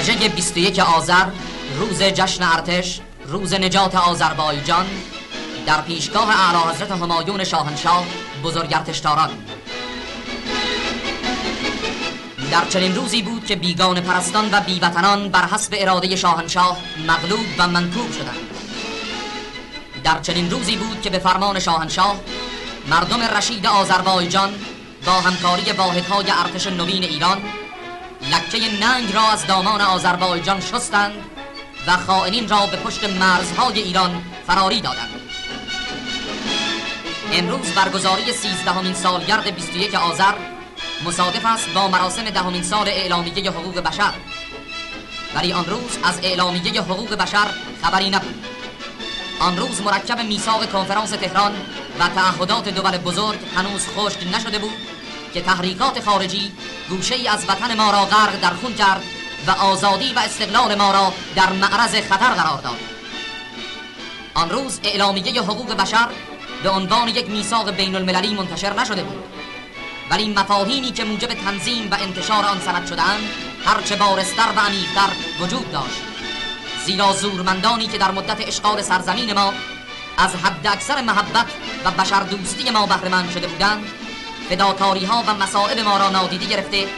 رژه 21 آذر، روز جشن ارتش، روز نجات آذربایجان، در پیشگاه اعلی حضرت همایون شاهنشاه بزرگ ارتشداران. در چنین روزی بود که بیگانه پرستان و بیوطنان بر حسب اراده شاهنشاه مغلوب و منکوب شدند. در چنین روزی بود که به فرمان شاهنشاه مردم رشید آذربایجان با همکاری واحدهای ارتش نوین ایران لکه ننگ را از دامان آذربایجان شستند و خائنین را به پشت مرزهای ایران فراری دادند. امروز برگزاری 13مین سالگرد 21 آذر مصادف است با مراسم 10مین سال اعلامیه حقوق بشر، ولی آن روز از اعلامیه حقوق بشر خبری نبود. آن روز مرکب میثاق کنفرانس تهران و تعهدات دول بزرگ هنوز خشک نشده بود که تحریکات خارجی گوشه‌ای از وطن ما را غرق در خون کرد و آزادی و استقلال ما را در معرض خطر قرار داد. آن روز اعلامیه حقوق بشر به عنوان یک میثاق بین المللی منتشر نشده بود، ولی مفاهیمی که موجب تنظیم و انتشار آن سند شده‌اند هرچه بارزتر و عمیق‌تر وجود داشت، زیرا زورمندانی که در مدت اشغال سرزمین ما از حد اکثر محبت و بشردوستی ما بهره‌مند شده بودند، فداکاری‌ها و مصائب ما را نادیده گرفته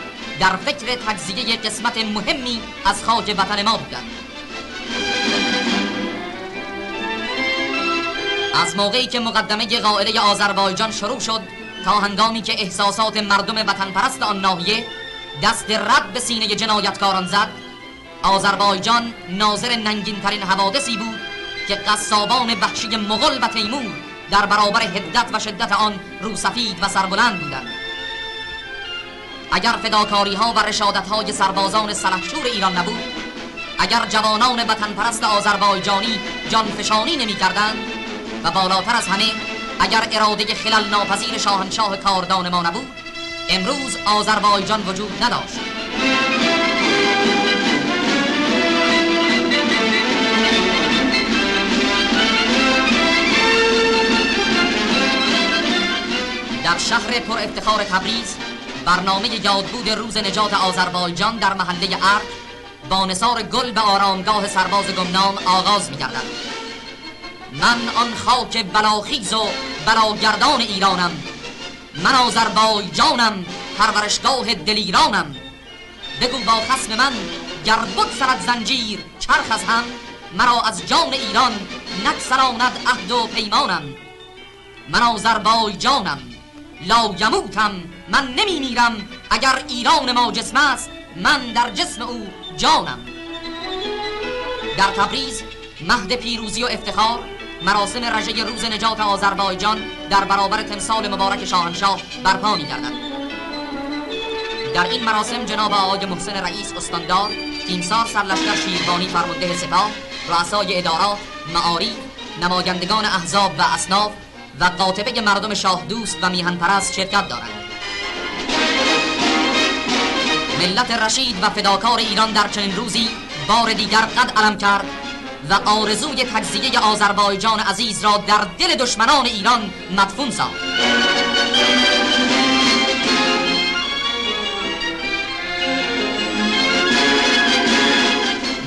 در فکر تجزیه قسمت مهمی از خاک وطن ما بودند. از موقعی که مقدمه قائله آذربایجان شروع شد تا هنگامی که احساسات مردم وطن پرست آن ناحیه دست رد به سینه جنایتکاران زد، آذربایجان ناظر ننگین ترین حوادثی بود که قصابان وحشی مغول و تیمور در برابر حدت و شدت آن روسفید و سربلند بودند. اگر فداکاری ها و رشادت های سربازان سلحشور ایران نبود، اگر جوانان وطن پرست آذربایجانی جانفشانی نمی کردند و بالاتر از همه اگر اراده خلل ناپذیر شاهنشاه کاردان ما نبود، امروز آذربایجان وجود نداشت. در شهر پر افتخار تبریز برنامه یادبود روز نجات آذربایجان در محله ارک با نثار گل به آرامگاه سرباز گمنام آغاز می‌گردد. من آن خاک بلاخیز و بلاگردان ایرانم، من آذربایجانم، پرورشگاه دلیرانم. بگو با خصم من گر بگسلد زنجیر چرخ از هم، مرا از جان ایران نگسلاند عهد و پیمانم. من آذربایجانم، لا یموتم، من نمی میرم، اگر ایران ما جسم است من در جسم او جانم. در تبریز مهد پیروزی و افتخار مراسم رژه روز نجات آذربایجان در برابر تمثال مبارک شاهنشاه برپا می‌گردد. در این مراسم جناب آقای محسن رئیس استاندار، تیمسار سرلشکر شیروانی فرمانده سپاه، رؤسای ادارات، معاری، نمایندگان احزاب و اصناف و قاطبه مردم شاه دوست و میهن پرست شرکت دارند. ملت رشید و فداکار ایران در چنین روزی بار دیگر قد علم کرد و آرزوی تجزیه آذربایجان عزیز را در دل دشمنان ایران مدفون ساخت.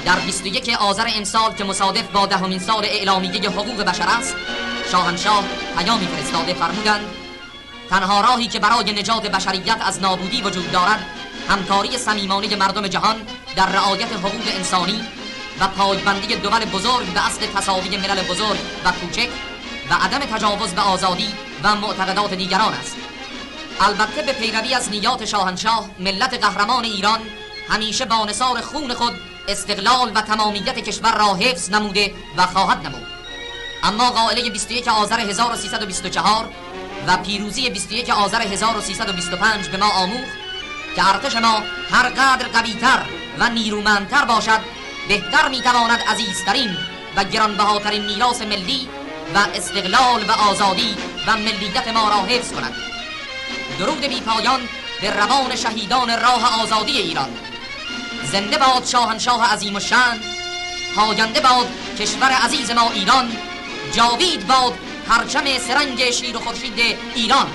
در 21 آذر امسال که مصادف با 10مین سال اعلامیه حقوق بشر است، شاهنشاه پیامی فرستاده فرمودند تنها راهی که برای نجات بشریت از نابودی وجود دارد همکاری صمیمانه مردم جهان در رعایت حقوق انسانی و پایبندی دول بزرگ به اصل تساوی ملل بزرگ و کوچک و عدم تجاوز به آزادی و معتقدات دیگران است. البته به پیروی از نیات شاهنشاه، ملت قهرمان ایران همیشه با نثار خون خود استقلال و تمامیت کشور را حفظ نموده و خواهد نمود. اما قائله 21 آذر 1324 و پیروزی 21 آذر 1325 به ما آموخت که ارتش ما هر قدر قوی‌تر و نیرومندتر باشد، بهتر میتواند عزیزترین و گرانبهاترین میراث ملی و استقلال و آزادی و ملیت ما را حفظ کند. درود بی پایان به روان شهیدان راه آزادی ایران. زنده باد شاهنشاه عظیم الشأن، پاینده باد کشور عزیز ما ایران، جاوید باد پرچم سرنگ شیر و خورشید ایران.